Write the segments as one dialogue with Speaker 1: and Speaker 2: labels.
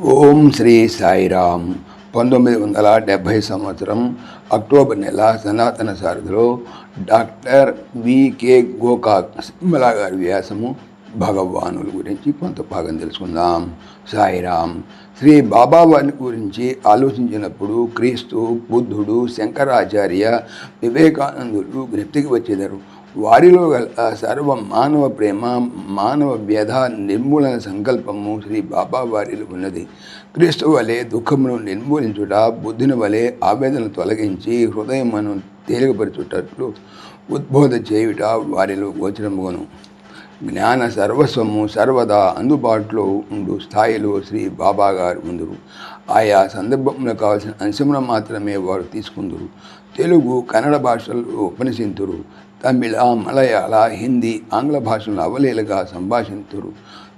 Speaker 1: ఓం శ్రీ సాయిరామ్. 1970 సంవత్సరం అక్టోబర్ నెల సనాతన సారథిలో డాక్టర్ వికే గోకాక్ సిమ్మలా గారి వ్యాసము భగవానుల గురించి కొంత భాగం తెలుసుకుందాం. సాయిరామ్. శ్రీ బాబా వారి గురించి ఆలోచించినప్పుడు క్రీస్తు, బుద్ధుడు, శంకరాచార్య, వివేకానందులు జ్ఞప్తికి వచ్చేదారు. వారిలో గల సర్వ మానవ ప్రేమ, మానవ వ్యధ నిర్మూలన సంకల్పము శ్రీ బాబా వారిలో ఉన్నది. క్రీస్తు వలె దుఃఖమును నిర్మూలించుట, బుద్ధిని వలె ఆవేదన తొలగించి హృదయమును తేలికపరచుటట్లు ఉద్బోధ చేయుట వారిలో గోచరముగను. జ్ఞాన సర్వస్వము సర్వదా అందుబాటులో ఉండు స్థాయిలో శ్రీ బాబా గారు ఉందరు. ఆయా సందర్భంలో కావాల్సిన అంశమును మాత్రమే వారు తీసుకుందరు. తెలుగు, కన్నడ భాషల్లో ఉపనిషింతురు. తమిళ, మలయాళ, హిందీ, ఆంగ్ల భాషలను అవలీలగా సంభాషింతురు.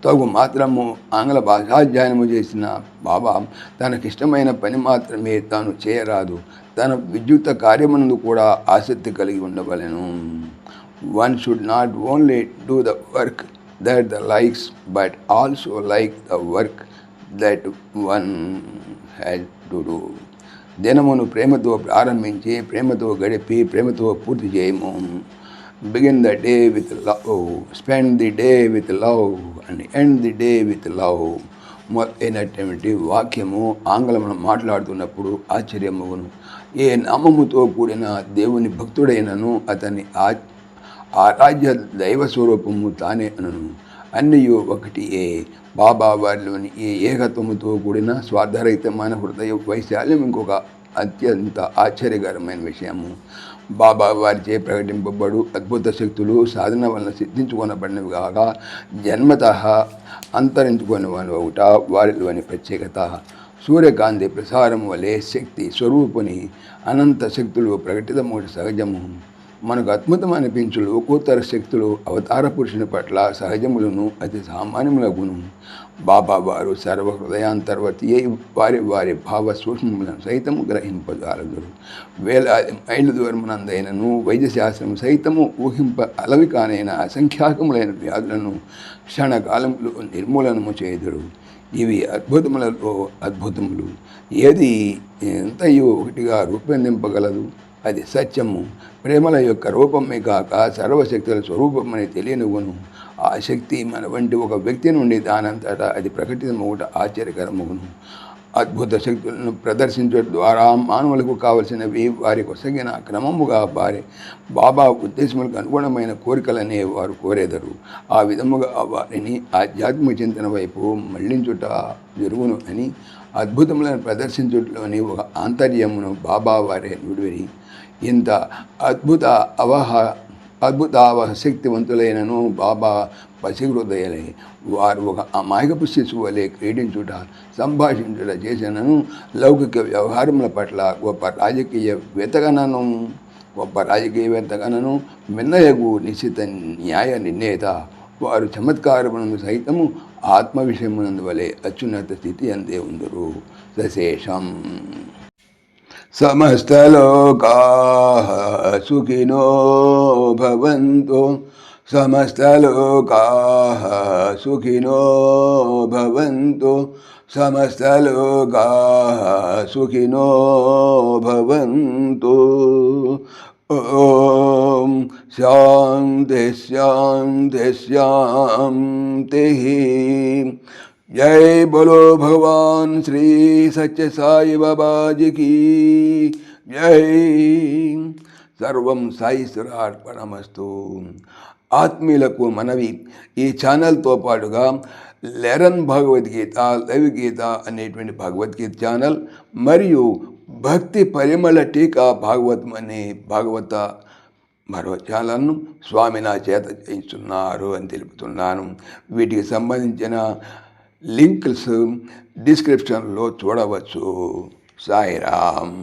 Speaker 1: తగు మాత్రము ఆంగ్ల భాషాధ్యయనము చేసిన బాబా తనకిష్టమైన పని మాత్రమే తాను చేయరాదు, తన విద్యుక్త కార్యమునందు కూడా ఆసక్తి కలిగి ఉండవలెను. One should not only do the work that the likes, but also like the work that one has to do. దినమును ప్రేమతో ప్రారంభించి ప్రేమతో గడిపి ప్రేమతో పూర్తి చేయము. Begin the day with love, spend the day with love and end the day with love మొదలైనటువంటి వాక్యము ఆంగ్లమును మాట్లాడుతున్నప్పుడు ఆశ్చర్యమగును. ఏ నామముతో కూడిన దేవుని భక్తుడైనను అతని ఆరాధ్య దైవ స్వరూపము తానే అనను. అన్నయు ఒకటియే. బాబా వారిలోని ఈ ఏకత్వముతో కూడిన స్వార్థరహితమైన హృదయ వైశాల్యం ఇంకొక అత్యంత ఆశ్చర్యకరమైన విషయము. బాబా వారిచే ప్రకటింపబడు అద్భుత శక్తులు సాధన వలన సిద్ధించుకొనబడినవి కాగా జన్మతః అంతరించుకొనివని ఒకట వారిలోని ప్రత్యేకత. సూర్యకాంతి ప్రసారం వలె శక్తి స్వరూపుని అనంత శక్తులు ప్రకటితమూట సహజము. మనకు అద్భుతం అనిపించు లోకోత్తర శక్తులు అవతార పురుషుని పట్ల సహజములను అతి సామాన్యములగును. బాబా వారు సర్వ హృదయాంతర్వర్తి అయి వారి వారి భావ సూక్ష్మములను సైతము గ్రహింపగలరు. వేలాది మైళ్ళ దూరమునందైనను వైద్యశాస్త్రము సైతము ఊహింప అలవి కానైన అసంఖ్యాకములైన వ్యాధులను క్షణకాలములు నిర్మూలనము చేయుదురు. ఇవి అద్భుతములలో అద్భుతములు. ఏది ఎంతయో ఒకటిగా రూపొందింపగలదు. అది సత్యము. ప్రేమల యొక్క రూపమే కాక సర్వశక్తుల స్వరూపమని తెలియనుగును. ఆ శక్తి మన వంటి ఒక వ్యక్తి నుండి దానంతటా అది ప్రకటితమవుట ఆశ్చర్యకరమగును. అద్భుత శక్తులను ప్రదర్శించడం ద్వారా మానవులకు కావలసినవి వారి కొసగిన క్రమముగా బాబా ఉద్దేశములకు అనుగుణమైన కోరికలనే వారు కోరేదరు. ఆ విధముగా వారిని ఆధ్యాత్మిక చింతన వైపు మళ్లించుట జరుగును అని అద్భుతములను ప్రదర్శించుటలోని ఒక ఆంతర్యమును బాబా వారే నుడివిరి. ఇంత అద్భుతావహ శక్తివంతులైనను బాబా పసిహృదయులై వారు ఒక అమాయకపు శిశువు వలె క్రీడించుట, సంభాషించుట చేసినను లౌకిక వ్యవహారముల పట్ల గొప్ప రాజకీయవేత్తగానను మిన్నయగు నిశ్చిత న్యాయ నిర్ణేత వారు చమత్కారమునందు సైతము ఆత్మ విషయమునందు వలె అత్యున్నత స్థితి అందే ఉందరు. సశేషం. సమస్తలోకాః సుఖినో భవంతు. సమస్తలోకాః సుఖినో భవంతు. సమస్తలోకాః సుఖినో భవంతు. ఓం శాంతి శాంతి శాంతి. जय बोलो भगवान श्री सच्चे साई बाबा जी की जय. सर्वं సాయిశ్వరార్పణమస్తు. ఆత్మీయులకు మనవి, ఈ ఛానల్తో పాటుగా లెరన్ భగవద్గీత, లైవ్ గీత అనేటువంటి భగవద్గీత ఛానల్ మరియు భక్తి పరిమళ టీకా భాగవతం అనే భాగవత మరో ఛానల్ను స్వామి నా చేత చేయిస్తున్నారు అని తెలుపుతున్నాను. వీటికి సంబంధించిన లింక్స్ డిస్క్రిప్షన్లో చూడవచ్చు. సాయిరామ్.